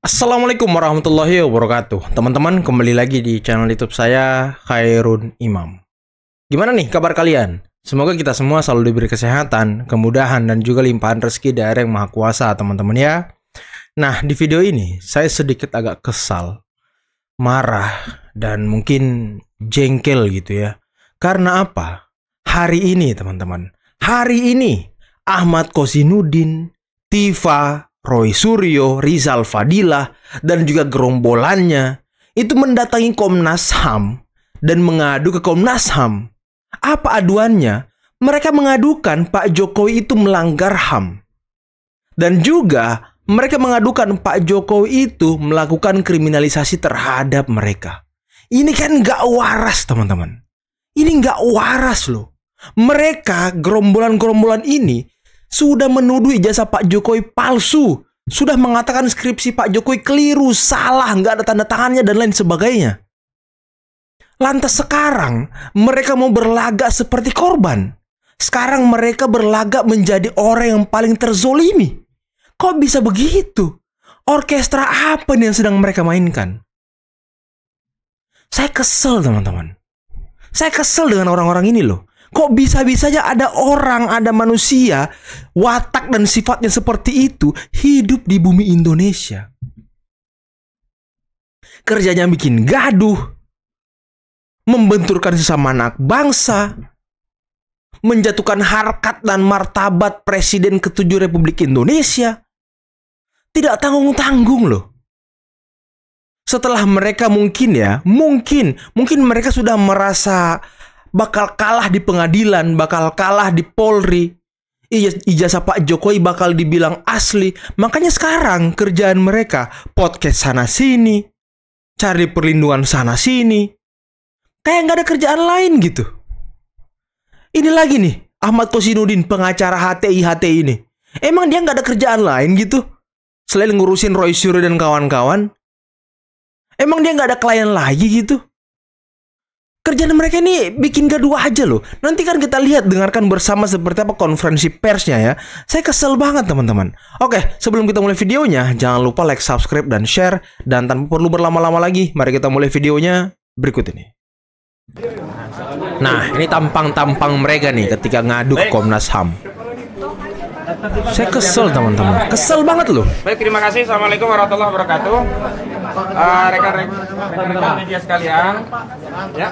Assalamualaikum warahmatullahi wabarakatuh. Teman-teman, kembali lagi di channel YouTube saya, Khairun Imam. Gimana nih kabar kalian? Semoga kita semua selalu diberi kesehatan, kemudahan, dan juga limpahan rezeki dari Yang Maha Kuasa, teman-teman ya. Nah, di video ini saya sedikit agak kesal, marah, dan mungkin jengkel gitu ya. Karena apa? Hari ini, teman-teman, hari ini Ahmad Kosinudin, Tifa, Roy Suryo, Rizal Fadilah, dan juga gerombolannya itu mendatangi Komnas HAM dan mengadu ke Komnas HAM. Apa aduannya? Mereka mengadukan Pak Jokowi itu melanggar HAM. Dan juga mereka mengadukan Pak Jokowi itu melakukan kriminalisasi terhadap mereka. Ini kan nggak waras, teman-teman. Ini nggak waras loh. Mereka, gerombolan-gerombolan ini, sudah menuduh ijazah Pak Jokowi palsu, sudah mengatakan skripsi Pak Jokowi keliru, salah, nggak ada tanda tangannya, dan lain sebagainya. Lantas sekarang mereka mau berlagak seperti korban. Sekarang mereka berlagak menjadi orang yang paling terzolimi. Kok bisa begitu? Orkestra apa nih yang sedang mereka mainkan? Saya kesel, teman-teman. Saya kesel dengan orang-orang ini loh. Kok bisa-bisanya ada orang, ada manusia, watak dan sifatnya seperti itu hidup di bumi Indonesia. Kerjanya bikin gaduh, membenturkan sesama anak bangsa, menjatuhkan harkat dan martabat Presiden ke-7 Republik Indonesia. Tidak tanggung-tanggung loh. Setelah mereka mungkin mereka sudah merasa bakal kalah di pengadilan, bakal kalah di Polri, ijazah Pak Jokowi bakal dibilang asli. Makanya sekarang kerjaan mereka podcast sana sini, cari perlindungan sana sini, kayak nggak ada kerjaan lain gitu. Ini lagi nih Ahmad Kosinudin, pengacara HTI ini, emang dia nggak ada kerjaan lain gitu selain ngurusin Roy Suryo dan kawan-kawan? Emang dia nggak ada klien lagi gitu? Kerjaan mereka ini bikin gaduh aja loh. Nanti kan kita lihat, dengarkan bersama seperti apa konferensi persnya ya. Saya kesel banget, teman-teman. Oke, sebelum kita mulai videonya, jangan lupa like, subscribe, dan share. Dan tanpa perlu berlama-lama lagi, mari kita mulai videonya berikut ini. Nah, ini tampang-tampang mereka nih ketika ngadu ke Komnas HAM. Saya kesel, teman-teman. Kesel banget loh. Baik, terima kasih. Assalamualaikum warahmatullahi wabarakatuh. Rekan-rekan media sekalian. Ya.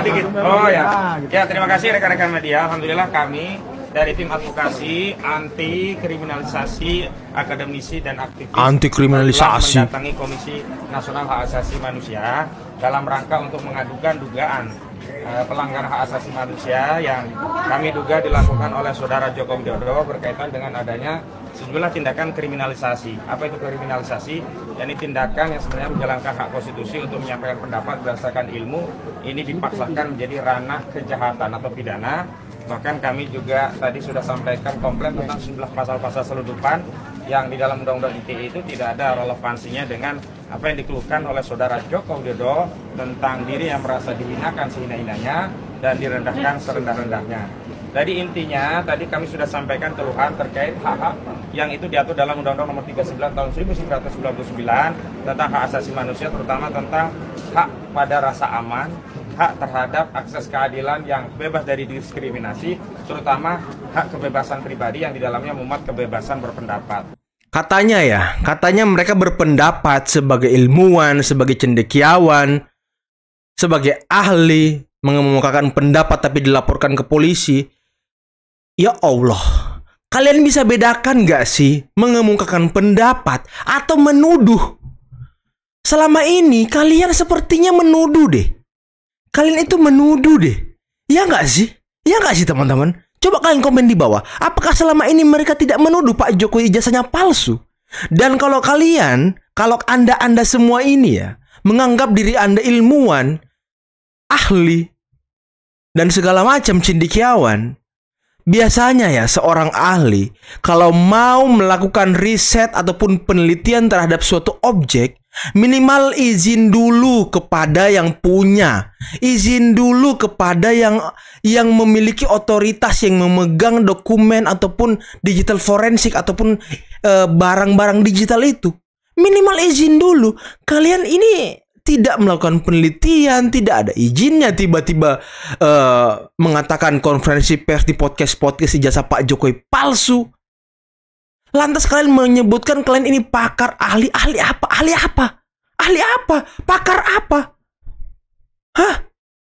Dikit. Oh ya. Ya, terima kasih rekan-rekan media. Alhamdulillah kami dari tim advokasi anti kriminalisasi akademisi dan aktivis anti kriminalisasi mendatangi Komisi Nasional Hak Asasi Manusia dalam rangka untuk mengadukan dugaan pelanggaran hak asasi manusia yang kami duga dilakukan oleh saudara Joko Widodo berkaitan dengan adanya sejumlah tindakan kriminalisasi. Apa itu kriminalisasi? Yakni tindakan yang sebenarnya menjalankan hak konstitusi untuk menyampaikan pendapat berdasarkan ilmu, ini dipaksakan menjadi ranah kejahatan atau pidana. Bahkan kami juga tadi sudah sampaikan komplain tentang sejumlah pasal-pasal selundupan yang di dalam Undang-Undang ITE itu tidak ada relevansinya dengan apa yang dikeluhkan oleh saudara Joko Widodo tentang diri yang merasa dihinakan sehina-hinanya dan direndahkan serendah-rendahnya. Jadi intinya tadi kami sudah sampaikan keluhan terkait hak-hak yang itu diatur dalam Undang-Undang Nomor 39 Tahun 1999 tentang hak asasi manusia, terutama tentang hak pada rasa aman, hak terhadap akses keadilan yang bebas dari diskriminasi, terutama hak kebebasan pribadi yang di dalamnya memuat kebebasan berpendapat. Katanya mereka berpendapat sebagai ilmuwan, sebagai cendekiawan, sebagai ahli, mengemukakan pendapat tapi dilaporkan ke polisi. Ya Allah, kalian bisa bedakan gak sih mengemukakan pendapat atau menuduh? Selama ini kalian sepertinya menuduh deh. Kalian itu menuduh deh. Ya gak sih? Ya gak sih, teman-teman? Coba kalian komen di bawah. Apakah selama ini mereka tidak menuduh Pak Jokowi ijazahnya palsu? Dan kalau anda semua ini ya menganggap diri anda ilmuwan, ahli, dan segala macam cendekiawan, biasanya ya seorang ahli kalau mau melakukan riset ataupun penelitian terhadap suatu objek, minimal izin dulu kepada yang punya, izin dulu kepada yang memiliki otoritas, yang memegang dokumen ataupun digital forensik ataupun barang-barang digital itu. Minimal izin dulu. Kalian ini tidak melakukan penelitian, tidak ada izinnya, tiba-tiba mengatakan konferensi pers di podcast ijazah Pak Jokowi palsu. Lantas kalian menyebutkan kalian ini pakar, ahli apa? Ahli apa? Ahli apa? Pakar apa? Hah?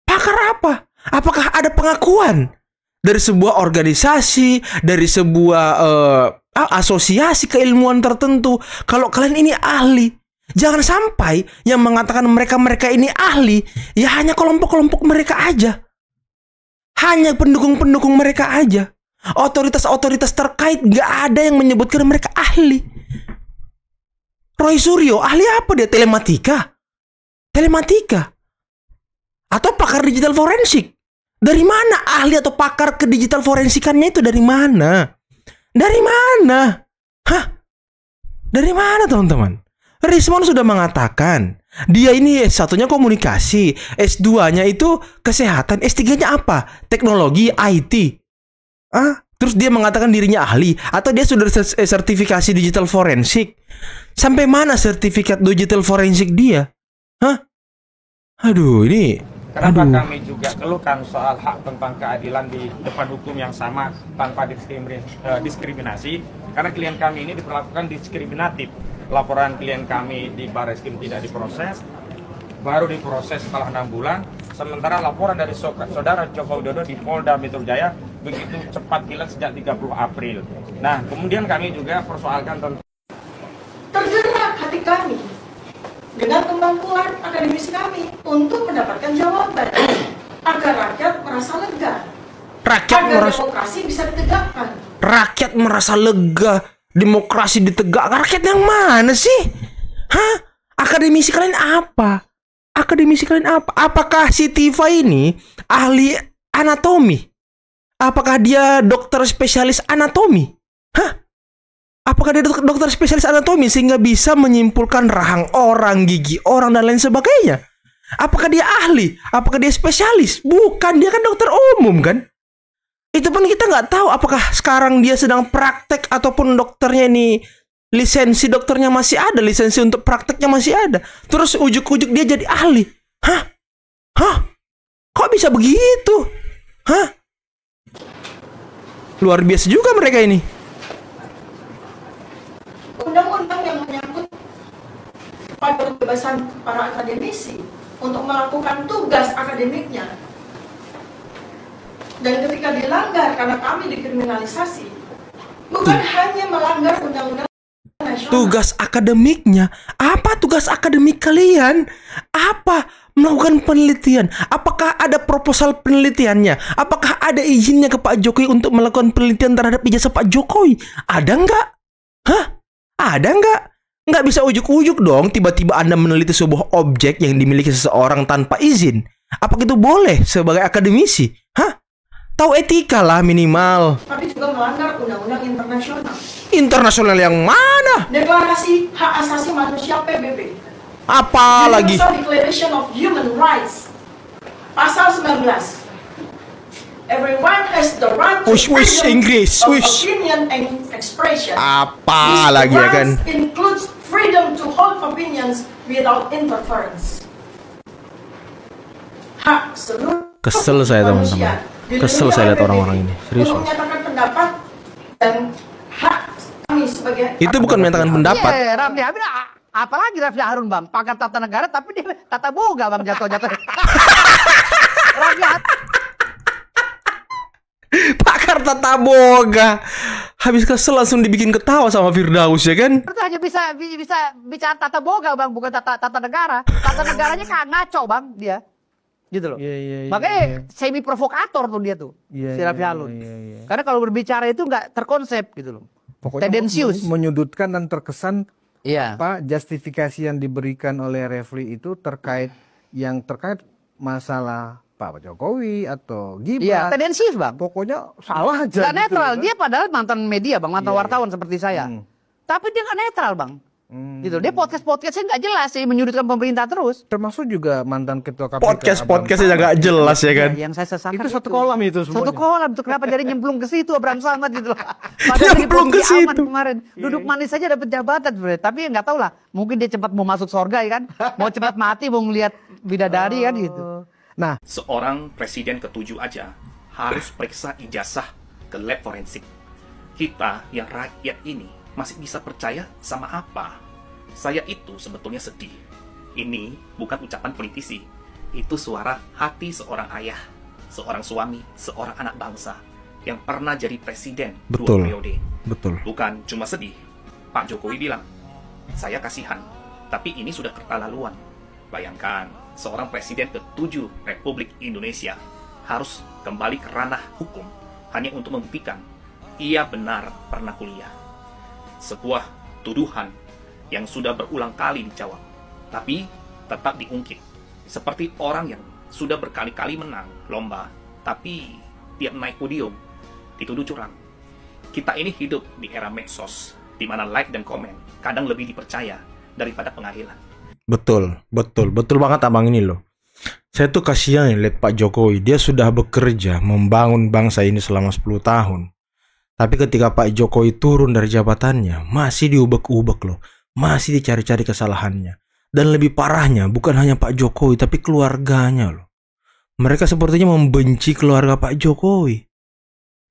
Pakar apa? Apakah ada pengakuan dari sebuah organisasi, dari sebuah asosiasi keilmuan tertentu kalau kalian ini ahli? Jangan sampai yang mengatakan mereka ini ahli ya hanya kelompok-kelompok mereka aja, hanya pendukung-pendukung mereka aja. Otoritas-otoritas terkait gak ada yang menyebutkan mereka ahli. Roy Suryo ahli apa dia? Telematika atau pakar digital forensik? Dari mana ahli atau pakar ke digital forensikannya itu dari mana? Dari mana? Hah? Dari mana teman-teman? Rismon sudah mengatakan dia ini S1-nya komunikasi, S2-nya itu kesehatan, S3-nya apa? Teknologi IT. Terus dia mengatakan dirinya ahli atau dia sudah sertifikasi digital forensik? Sampai mana sertifikat digital forensik dia? Hah? Aduh, ini Kenapa kami juga keluhkan soal hak tentang keadilan di depan hukum yang sama tanpa diskriminasi? Karena klien kami ini diperlakukan diskriminatif. Laporan klien kami di Barreskrim tidak diproses, baru diproses setelah 6 bulan. Sementara laporan dari saudara Joko Widodo di Polda Metro Jaya begitu cepat hilang sejak 30 April. Nah, kemudian kami juga persoalkan tentang tergerak hati kami dengan kemampuan akademisi kami untuk mendapatkan jawaban agar rakyat merasa lega, agar demokrasi bisa ditegakkan. Rakyat merasa lega, demokrasi ditegakkan. Rakyat yang mana sih? Hah? Akademisi kalian apa? Apakah si Tifa ini ahli anatomi? Apakah dia dokter spesialis anatomi? Hah? Apakah dia dokter spesialis anatomi sehingga bisa menyimpulkan rahang orang, gigi orang, dan lain sebagainya? Apakah dia ahli? Apakah dia spesialis? Bukan, dia kan dokter umum kan? Itu pun kita nggak tahu apakah sekarang dia sedang praktek ataupun dokternya ini lisensi dokternya masih ada, lisensi untuk prakteknya masih ada. Terus ujuk-ujuk dia jadi ahli. Hah? Kok bisa begitu? Hah? Luar biasa juga mereka ini. Undang-undang yang menyangkut pada kebebasan para akademisi untuk melakukan tugas akademiknya, dan ketika dilanggar karena kami dikriminalisasi, bukan hanya melanggar undang-undang nasional. Tugas akademiknya, apa tugas akademik kalian? Apa? Melakukan penelitian. Apakah ada proposal penelitiannya? Apakah ada izinnya ke Pak Jokowi untuk melakukan penelitian terhadap ijazah Pak Jokowi? Ada nggak? Hah? Ada nggak? Nggak bisa ujuk-ujuk dong. Tiba-tiba Anda meneliti sebuah objek yang dimiliki seseorang tanpa izin. Apakah itu boleh sebagai akademisi? Hah? Tahu etika lah minimal. Tapi juga melanggar undang-undang internasional. Internasional yang mana? Deklarasi Hak Asasi Manusia PBB. Apa lagi? Universal Declaration of Human Rights. Pasal 19. Everyone has the right to freedom of opinion and expression. Apa lagi ya kan? Includes freedom to hold opinions without interference. Hak seluruh Kesel saya teman-teman. Kesel saya lihat orang-orang ini. Serius. Untuk menyatakan pendapat dan hak kami sebagai. Itu bukan menyatakan pendapat. Iya, Rafli Harun, apalagi Rafli Harun bang, pakar tata negara tapi dia tata boga bang jatuh-jatuh. Rafli Harun. Pakar tata boga. Habis kesel langsung dibikin ketawa sama Firdaus ya kan? Itu hanya bisa bicara tata boga bang, bukan tata negara. Tata negaranya ngaco bang dia. Gitu loh. Makanya semi provokator tuh dia tuh. Si Rafli Harun. Karena kalau berbicara itu nggak terkonsep gitu loh. Pokoknya tendensius, menyudutkan dan terkesan. Iya. Apa justifikasi yang diberikan oleh Rafli itu terkait masalah Pak Jokowi atau Gibran. Iya, tendensius bang. Pokoknya salah aja. Gak netral, gitu, dia padahal mantan media bang, mantan wartawan seperti saya. Tapi dia gak netral bang. Gitu. Dia podcastnya nggak jelas sih, menyudutkan pemerintah terus. Termasuk juga mantan ketua KPK. Podcastnya nggak jelas ya kan? Yang saya sesalkan itu satu kolam itu semuanya. Satu kolam itu kenapa jadi nyemplung ke situ Abraham Samad gitu loh. Nyemplung ke situ kemarin. Duduk manis saja dapat jabatan sebenarnya. Tapi ya nggak tahu lah. Mungkin dia cepat mau masuk surga ya kan? Mau cepat mati, mau ngelihat bidadari kan gitu. Nah, seorang presiden ke-7 aja harus periksa ijazah ke lab forensik. Kita yang rakyat ini masih bisa percaya sama apa? Saya itu sebetulnya sedih. Ini bukan ucapan politisi. Itu suara hati seorang ayah, seorang suami, seorang anak bangsa yang pernah jadi presiden 2 periode. Betul. Bukan cuma sedih. Pak Jokowi bilang, saya kasihan, tapi ini sudah keterlaluan. Bayangkan, seorang presiden ke-7 Republik Indonesia harus kembali ke ranah hukum hanya untuk membuktikan ia benar pernah kuliah. Sebuah tuduhan yang sudah berulang kali dijawab, tapi tetap diungkit. Seperti orang yang sudah berkali-kali menang lomba, tapi tiap naik podium dituduh curang. Kita ini hidup di era medsos, di mana like dan komen kadang lebih dipercaya daripada pengadilan. Betul banget abang ini loh. Saya tuh kasihan lihat Pak Jokowi, dia sudah bekerja membangun bangsa ini selama 10 tahun. Tapi ketika Pak Jokowi turun dari jabatannya, masih diubek-ubek loh. Masih dicari-cari kesalahannya. Dan lebih parahnya bukan hanya Pak Jokowi tapi keluarganya loh. Mereka sepertinya membenci keluarga Pak Jokowi.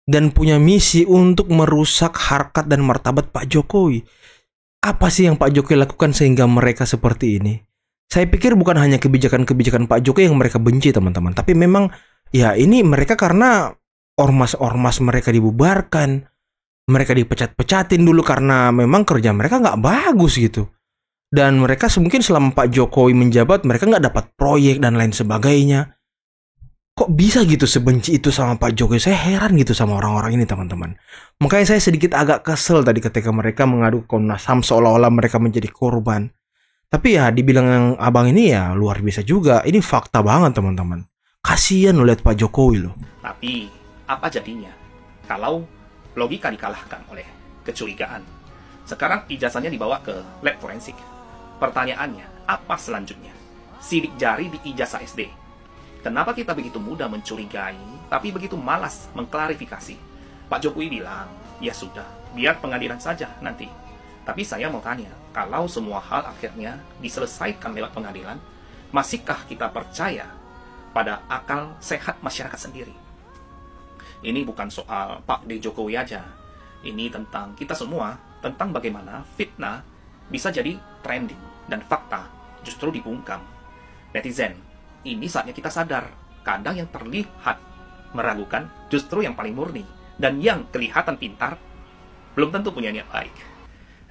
Dan punya misi untuk merusak harkat dan martabat Pak Jokowi. Apa sih yang Pak Jokowi lakukan sehingga mereka seperti ini? Saya pikir bukan hanya kebijakan-kebijakan Pak Jokowi yang mereka benci teman-teman. Tapi memang ya ini mereka karena ormas-ormas mereka dibubarkan. Mereka dipecat-pecatin dulu karena memang kerja mereka nggak bagus gitu. Dan mereka mungkin selama Pak Jokowi menjabat mereka nggak dapat proyek dan lain sebagainya. Kok bisa gitu sebenci itu sama Pak Jokowi? Saya heran gitu sama orang-orang ini teman-teman. Makanya saya sedikit agak kesel tadi ketika mereka mengadu ke Komnas HAM seolah-olah mereka menjadi korban. Tapi ya dibilang yang abang ini ya luar biasa juga. Ini fakta banget teman-teman. Kasian lo lihat Pak Jokowi loh. Tapi apa jadinya kalau logika dikalahkan oleh kecurigaan? Sekarang ijazahnya dibawa ke lab forensik. Pertanyaannya, apa selanjutnya? Sidik jari di ijazah SD. Kenapa kita begitu mudah mencurigai, tapi begitu malas mengklarifikasi? Pak Jokowi bilang, ya sudah, biar pengadilan saja nanti. Tapi saya mau tanya, kalau semua hal akhirnya diselesaikan lewat pengadilan, masihkah kita percaya pada akal sehat masyarakat sendiri? Ini bukan soal Pak D. Jokowi aja. Ini tentang kita semua, tentang bagaimana fitnah bisa jadi trending dan fakta justru dibungkam. Netizen, ini saatnya kita sadar, kadang yang terlihat meragukan justru yang paling murni, dan yang kelihatan pintar belum tentu punya niat baik.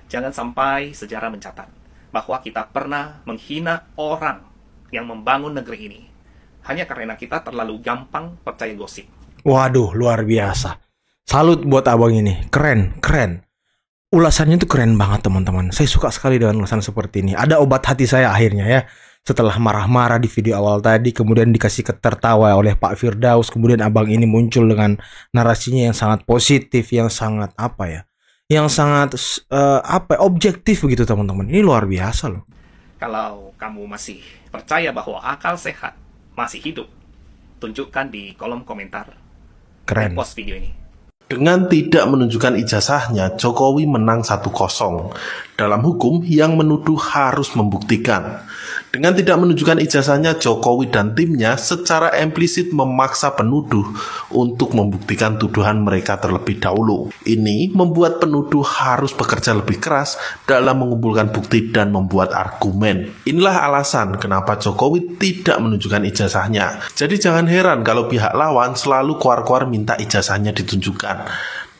Jangan sampai sejarah mencatat bahwa kita pernah menghina orang yang membangun negeri ini hanya karena kita terlalu gampang percaya gosip. Waduh, luar biasa. Salut buat abang ini. Keren. Ulasannya tuh keren banget teman-teman. Saya suka sekali dengan ulasan seperti ini. Ada obat hati saya akhirnya ya. Setelah marah-marah di video awal tadi, kemudian dikasih tertawa oleh Pak Firdaus, kemudian abang ini muncul dengan narasinya yang sangat positif, yang sangat yang sangat objektif begitu teman-teman. Ini luar biasa loh. Kalau kamu masih percaya bahwa akal sehat masih hidup, tunjukkan di kolom komentar. Keren. Post video ini. Dengan tidak menunjukkan ijazahnya, Jokowi menang 1-0. Dalam hukum, yang menuduh harus membuktikan. Dengan tidak menunjukkan ijazahnya, Jokowi dan timnya secara implisit memaksa penuduh untuk membuktikan tuduhan mereka terlebih dahulu. Ini membuat penuduh harus bekerja lebih keras dalam mengumpulkan bukti dan membuat argumen. Inilah alasan kenapa Jokowi tidak menunjukkan ijazahnya. Jadi jangan heran kalau pihak lawan selalu kuar-kuar minta ijazahnya ditunjukkan.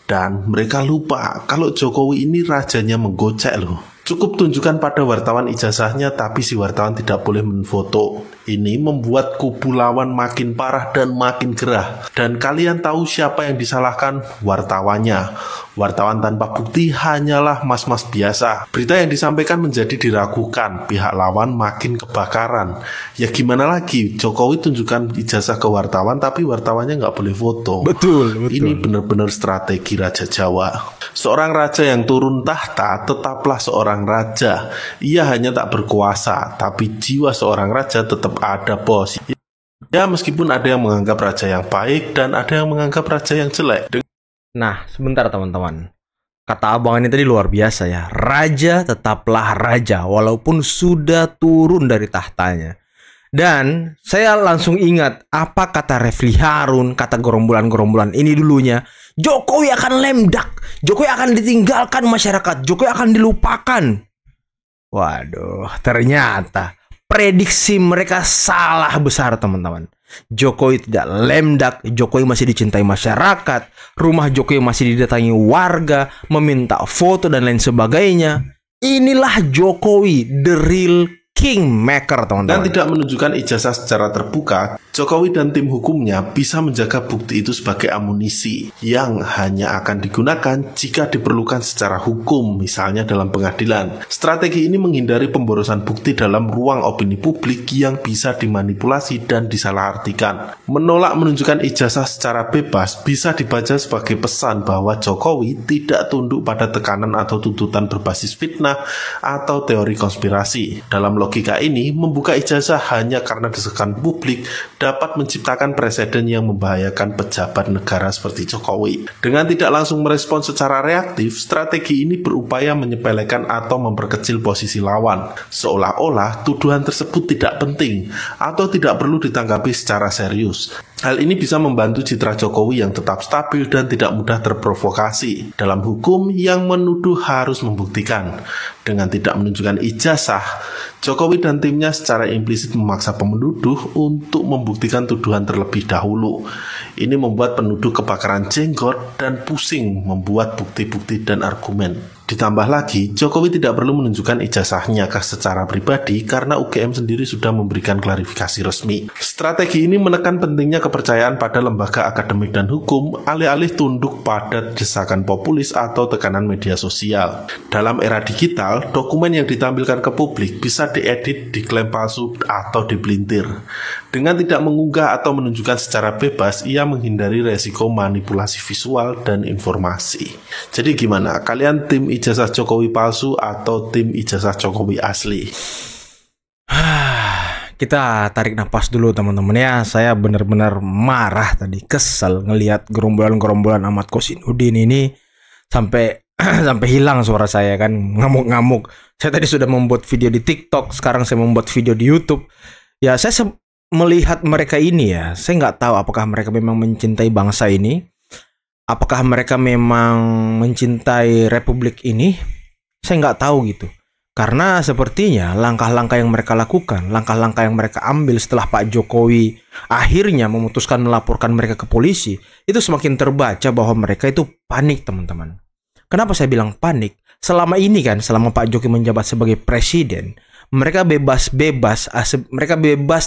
Dan mereka lupa kalau Jokowi ini rajanya menggocek loh. Cukup tunjukkan pada wartawan ijazahnya, tapi si wartawan tidak boleh menfoto. Ini membuat kubu lawan makin parah dan makin gerah. Dan kalian tahu siapa yang disalahkan? Wartawannya. Wartawan tanpa bukti hanyalah mas-mas biasa. Berita yang disampaikan menjadi diragukan. Pihak lawan makin kebakaran. Ya gimana lagi? Jokowi tunjukkan ijazah ke wartawan, tapi wartawannya nggak boleh foto. Betul. Ini benar-benar strategi Raja Jawa. Seorang raja yang turun tahta tetaplah seorang seorang raja. Ia hanya tak berkuasa, tapi jiwa seorang raja tetap ada, bos. Ya, meskipun ada yang menganggap raja yang baik dan ada yang menganggap raja yang jelek. Nah, sebentar teman-teman. Kata abang ini tadi luar biasa ya. Raja tetaplah raja walaupun sudah turun dari tahtanya. Dan saya langsung ingat apa kata Refli Harun, kata gerombolan-gerombolan ini dulunya. Jokowi akan lemdak, Jokowi akan ditinggalkan masyarakat, Jokowi akan dilupakan. Waduh, ternyata prediksi mereka salah besar teman-teman. Jokowi tidak lemdak, Jokowi masih dicintai masyarakat, rumah Jokowi masih didatangi warga, meminta foto dan lain sebagainya. Inilah Jokowi, the real kingmaker, teman-teman. Dan tidak menunjukkan ijazah secara terbuka, Jokowi dan tim hukumnya bisa menjaga bukti itu sebagai amunisi yang hanya akan digunakan jika diperlukan secara hukum, misalnya dalam pengadilan. Strategi ini menghindari pemborosan bukti dalam ruang opini publik yang bisa dimanipulasi dan disalahartikan. Menolak menunjukkan ijazah secara bebas bisa dibaca sebagai pesan bahwa Jokowi tidak tunduk pada tekanan atau tuntutan berbasis fitnah atau teori konspirasi. Dalam logika ini, membuka ijazah hanya karena desakan publik dapat menciptakan preseden yang membahayakan pejabat negara seperti Jokowi. Dengan tidak langsung merespon secara reaktif, strategi ini berupaya menyepelekan atau memperkecil posisi lawan, seolah-olah tuduhan tersebut tidak penting atau tidak perlu ditanggapi secara serius. Hal ini bisa membantu citra Jokowi yang tetap stabil dan tidak mudah terprovokasi. Dalam hukum, yang menuduh harus membuktikan. Dengan tidak menunjukkan ijazah, Jokowi dan timnya secara implisit memaksa penuduh untuk membuktikan tuduhan terlebih dahulu. Ini membuat penuduh kebakaran jenggot dan pusing membuat bukti-bukti dan argumen. Ditambah lagi, Jokowi tidak perlu menunjukkan ijazahnya secara pribadi karena UGM sendiri sudah memberikan klarifikasi resmi. Strategi ini menekan pentingnya kepercayaan pada lembaga akademik dan hukum, alih-alih tunduk pada desakan populis atau tekanan media sosial. Dalam era digital, dokumen yang ditampilkan ke publik bisa diedit, diklaim palsu, atau dipelintir. Dengan tidak mengunggah atau menunjukkan secara bebas, ia menghindari resiko manipulasi visual dan informasi. Jadi gimana? Kalian tim ijazah Jokowi palsu atau tim ijazah Jokowi asli? Kita tarik napas dulu teman-teman ya. Saya benar-benar marah tadi, kesel ngelihat gerombolan-gerombolan Ahmad Kosinudin ini sampai hilang suara saya kan, ngamuk-ngamuk. Saya tadi sudah membuat video di TikTok, sekarang saya membuat video di YouTube. Ya saya melihat mereka ini ya, saya nggak tahu apakah mereka memang mencintai bangsa ini, apakah mereka memang mencintai republik ini, saya nggak tahu gitu. Karena sepertinya langkah-langkah yang mereka lakukan, langkah-langkah yang mereka ambil setelah Pak Jokowi akhirnya memutuskan melaporkan mereka ke polisi, itu semakin terbaca bahwa mereka itu panik, teman-teman. Kenapa saya bilang panik? Selama ini kan, selama Pak Jokowi menjabat sebagai presiden, mereka bebas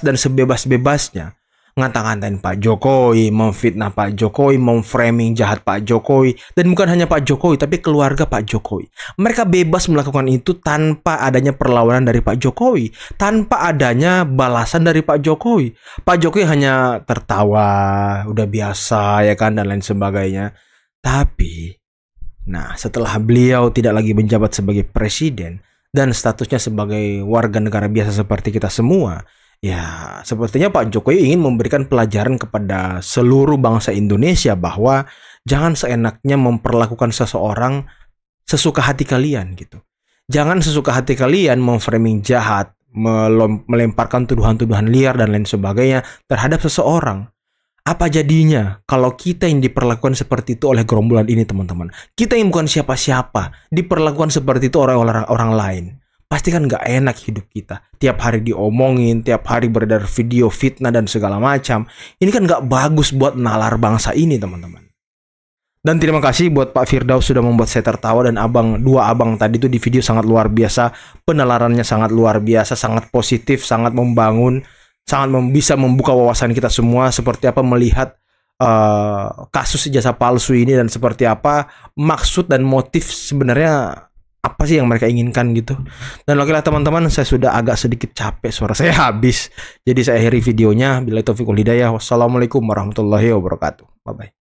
dan sebebas-bebasnya ngata-ngatain Pak Jokowi, memfitnah Pak Jokowi, memframing jahat Pak Jokowi, dan bukan hanya Pak Jokowi tapi keluarga Pak Jokowi. Mereka bebas melakukan itu tanpa adanya perlawanan dari Pak Jokowi, tanpa adanya balasan dari Pak Jokowi. Pak Jokowi hanya tertawa, udah biasa ya kan, dan lain sebagainya. Tapi nah, setelah beliau tidak lagi menjabat sebagai presiden dan statusnya sebagai warga negara biasa seperti kita semua, ya sepertinya Pak Jokowi ingin memberikan pelajaran kepada seluruh bangsa Indonesia bahwa jangan seenaknya memperlakukan seseorang sesuka hati kalian gitu. Jangan sesuka hati kalian memframing jahat, melemparkan tuduhan-tuduhan liar dan lain sebagainya terhadap seseorang. Apa jadinya kalau kita yang diperlakukan seperti itu oleh gerombolan ini, teman-teman? Kita yang bukan siapa-siapa diperlakukan seperti itu oleh orang lain. Pasti kan nggak enak hidup kita. Tiap hari diomongin, tiap hari beredar video fitnah dan segala macam. Ini kan nggak bagus buat nalar bangsa ini, teman-teman. Dan terima kasih buat Pak Firdaus sudah membuat saya tertawa, dan dua abang tadi tuh di video sangat luar biasa. Penalarannya sangat luar biasa, sangat positif, sangat membangun, sangat bisa membuka wawasan kita semua seperti apa melihat kasus ijazah palsu ini dan seperti apa maksud dan motif sebenarnya apa sih yang mereka inginkan gitu. Dan okelah teman-teman, saya sudah agak sedikit capek, suara saya habis. Jadi saya akhiri videonya. Billahi taufiq wal hidayah. Wassalamualaikum warahmatullahi wabarakatuh. Bye bye.